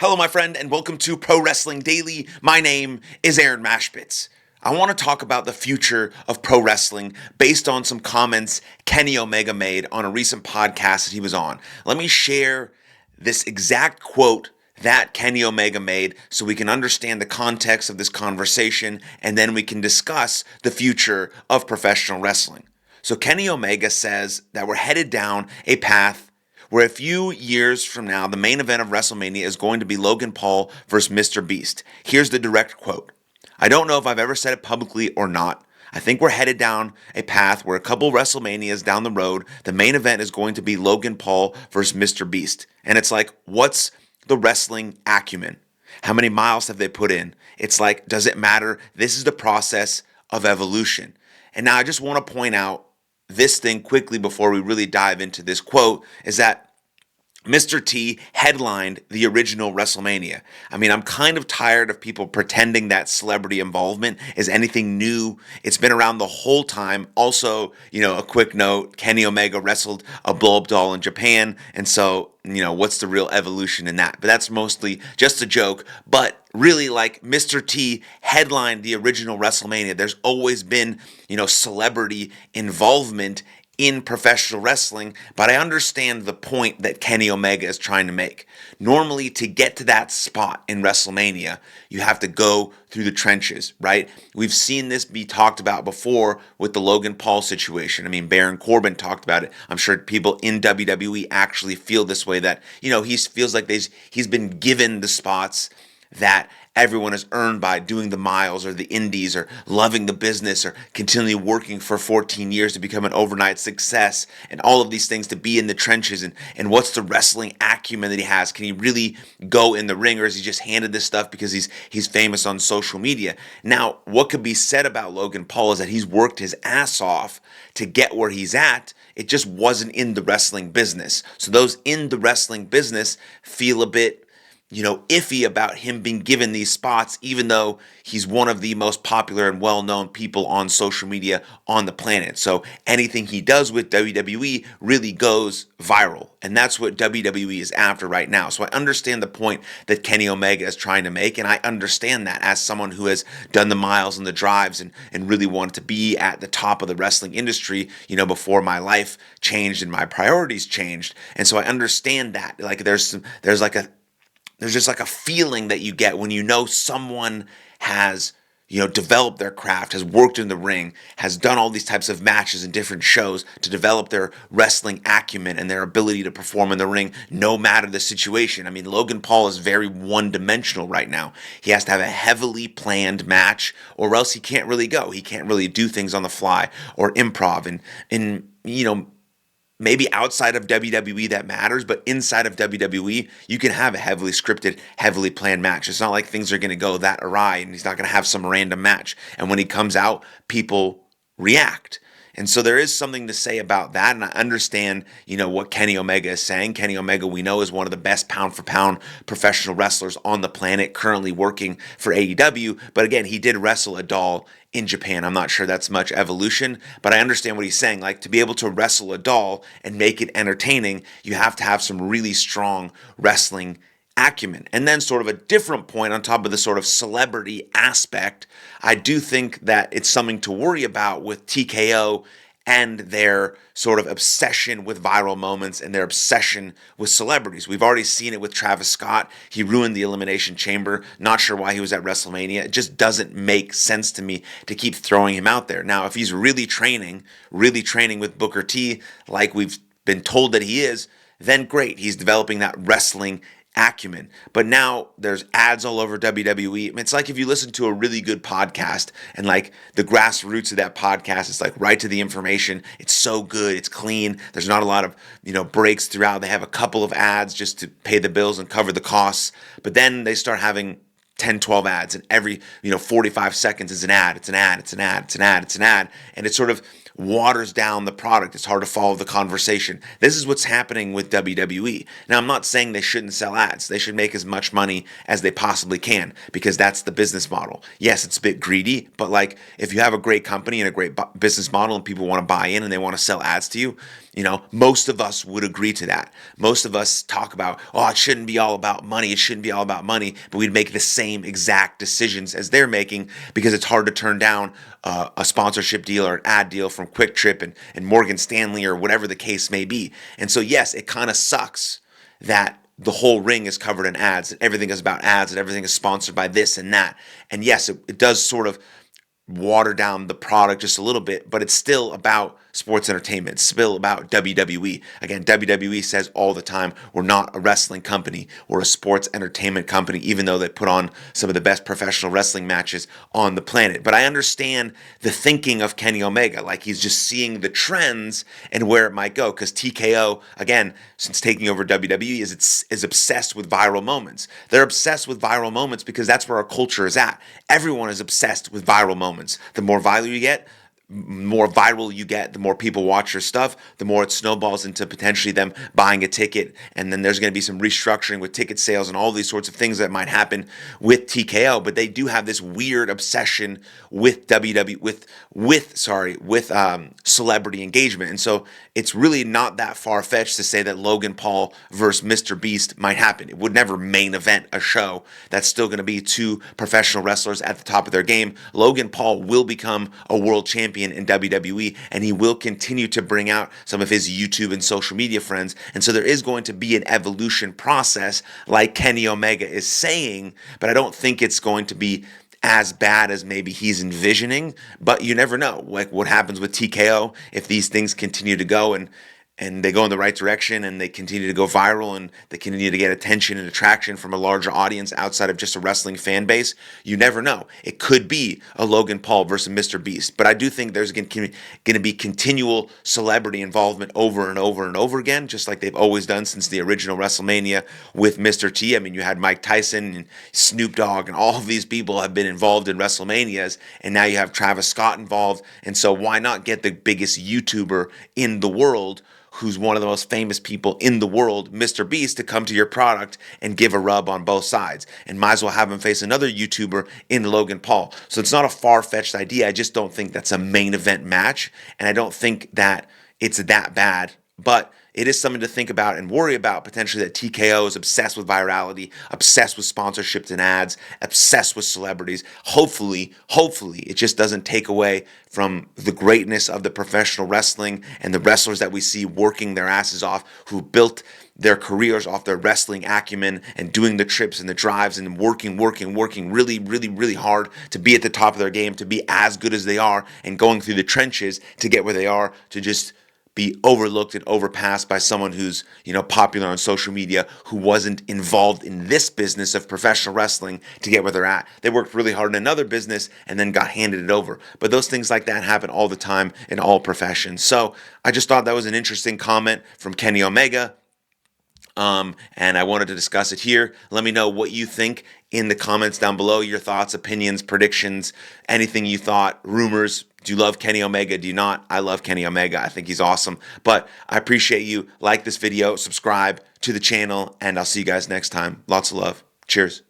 Hello, my friend, and welcome to Pro Wrestling Daily. My name is Aaron Machbitz. I want to talk about the future of pro wrestling based on some comments Kenny Omega made on a recent podcast that he was on. Let me share this exact quote that Kenny Omega made so we can understand the context of this conversation, and then we can discuss the future of professional wrestling. So Kenny Omega says that we're headed down a path where a few years from now, the main event of WrestleMania is going to be Logan Paul versus Mr. Beast. Here's the direct quote. I don't know if I've ever said it publicly or not. I think we're headed down a path where a couple WrestleManias down the road, the main event is going to be Logan Paul versus Mr. Beast. And it's like, what's the wrestling acumen? How many miles have they put in? It's like, does it matter? This is the process of evolution. And now I just want to point out this thing quickly before we really dive into this quote is that Mr. T headlined the original WrestleMania. I mean, I'm kind of tired of people pretending that celebrity involvement is anything new. It's been around the whole time. Also, a quick note, Kenny Omega wrestled a blow-up doll in Japan, and so, what's the real evolution in that? But that's mostly just a joke. But really, like, Mr. T headlined the original WrestleMania. There's always been, celebrity involvement in professional wrestling, but I understand the point that Kenny Omega is trying to make. Normally, to get to that spot in WrestleMania, you have to go through the trenches, right? We've seen this be talked about before with the Logan Paul situation. I mean, Baron Corbin talked about it. I'm sure people in WWE actually feel this way, that, he feels like he's been given the spots that everyone has earned by doing the miles or the indies or loving the business or continually working for 14 years to become an overnight success and all of these things, to be in the trenches. And what's the wrestling acumen that he has? Can he really go in the ring, or is he just handed this stuff because he's famous on social media? Now, what could be said about Logan Paul is that he's worked his ass off to get where he's at. It just wasn't in the wrestling business. So those in the wrestling business feel a bit iffy about him being given these spots, even though he's one of the most popular and well-known people on social media on the planet. So anything he does with WWE really goes viral. And that's what WWE is after right now. So I understand the point that Kenny Omega is trying to make. And I understand that as someone who has done the miles and the drives and really wanted to be at the top of the wrestling industry, before my life changed and my priorities changed. And so I understand that. Like there's just like a feeling that you get when someone has, developed their craft, has worked in the ring, has done all these types of matches and different shows to develop their wrestling acumen and their ability to perform in the ring no matter the situation. I mean, Logan Paul is very one-dimensional right now. He has to have a heavily planned match or else he can't really go. He can't really do things on the fly or improv. And maybe outside of WWE that matters, but inside of WWE, you can have a heavily scripted, heavily planned match. It's not like things are going to go that awry and he's not going to have some random match. And when he comes out, people react. And so there is something to say about that, and I understand, what Kenny Omega is saying. Kenny Omega, we know, is one of the best pound-for-pound professional wrestlers on the planet, currently working for AEW. But again, he did wrestle a doll in Japan. I'm not sure that's much evolution, but I understand what he's saying. Like, to be able to wrestle a doll and make it entertaining, you have to have some really strong wrestling acumen. And then sort of a different point on top of the sort of celebrity aspect, I do think that it's something to worry about with TKO and their sort of obsession with viral moments and their obsession with celebrities. We've already seen it with Travis Scott. He ruined the Elimination Chamber. Not sure why he was at WrestleMania. It just doesn't make sense to me to keep throwing him out there. Now, if he's really training with Booker T, like we've been told that he is, then great. He's developing that wrestling acumen. But now there's ads all over WWE. It's like if you listen to a really good podcast and like the grassroots of that podcast is like right to the information. It's so good. It's clean. There's not a lot of, breaks throughout. They have a couple of ads just to pay the bills and cover the costs. But then they start having 10, 12 ads, and every, 45 seconds is an ad. It's an ad. It's an ad. It's an ad. It's an ad. And it sort of waters down the product. It's hard to follow the conversation. This is what's happening with WWE. Now, I'm not saying they shouldn't sell ads. They should make as much money as they possibly can because that's the business model. Yes, it's a bit greedy, but like if you have a great company and a great business model and people want to buy in and they want to sell ads to you, Most of us would agree to that. Most of us talk about, oh, it shouldn't be all about money. It shouldn't be all about money. But we'd make the same exact decisions as they're making because it's hard to turn down a sponsorship deal or an ad deal from Quick Trip and Morgan Stanley or whatever the case may be. And so, yes, it kind of sucks that the whole ring is covered in ads, and everything is about ads, and everything is sponsored by this and that. And yes, it does sort of water down the product just a little bit, but it's still about sports entertainment. It's still about WWE. Again, WWE says all the time, we're not a wrestling company, we're a sports entertainment company, even though they put on some of the best professional wrestling matches on the planet. But I understand the thinking of Kenny Omega, like he's just seeing the trends and where it might go, because TKO, again, since taking over WWE, is obsessed with viral moments. They're obsessed with viral moments because that's where our culture is at. Everyone is obsessed with viral moments. The more viral you get, the more people watch your stuff, the more it snowballs into potentially them buying a ticket, and then there's going to be some restructuring with ticket sales and all these sorts of things that might happen with TKO. But they do have this weird obsession with with celebrity engagement, and so it's really not that far-fetched to say that Logan Paul versus Mr. Beast might happen. It would never main event a show. That's still going to be two professional wrestlers at the top of their game. Logan Paul will become a world champion in WWE, and he will continue to bring out some of his YouTube and social media friends. And so there is going to be an evolution process, like Kenny Omega is saying, but I don't think it's going to be as bad as maybe he's envisioning. But you never know, like what happens with TKO if these things continue to go and they go in the right direction and they continue to go viral and they continue to get attention and attraction from a larger audience outside of just a wrestling fan base. You never know. It could be a Logan Paul versus Mr. Beast. But I do think there's going to be continual celebrity involvement over and over and over again, just like they've always done since the original WrestleMania with Mr. T. I mean, you had Mike Tyson and Snoop Dogg, and all of these people have been involved in WrestleManias, and now you have Travis Scott involved. And so why not get the biggest YouTuber in the world, who's one of the most famous people in the world, Mr. Beast, to come to your product and give a rub on both sides? And might as well have him face another YouTuber in Logan Paul. So it's not a far-fetched idea. I just don't think that's a main event match, and I don't think that it's that bad. But it is something to think about and worry about, potentially, that TKO is obsessed with virality, obsessed with sponsorships and ads, obsessed with celebrities. Hopefully, it just doesn't take away from the greatness of the professional wrestling and the wrestlers that we see working their asses off, who built their careers off their wrestling acumen and doing the trips and the drives and working really, really, really hard to be at the top of their game, to be as good as they are, and going through the trenches to get where they are, to just be overlooked and overpassed by someone who's, popular on social media, who wasn't involved in this business of professional wrestling to get where they're at. They worked really hard in another business and then got handed it over. But those things like that happen all the time in all professions. So I just thought that was an interesting comment from Kenny Omega. And I wanted to discuss it here. Let me know what you think in the comments down below, your thoughts, opinions, predictions, anything you thought, rumors. Do you love Kenny Omega? Do you not? I love Kenny Omega. I think he's awesome. But I appreciate you. Like this video, subscribe to the channel, and I'll see you guys next time. Lots of love. Cheers.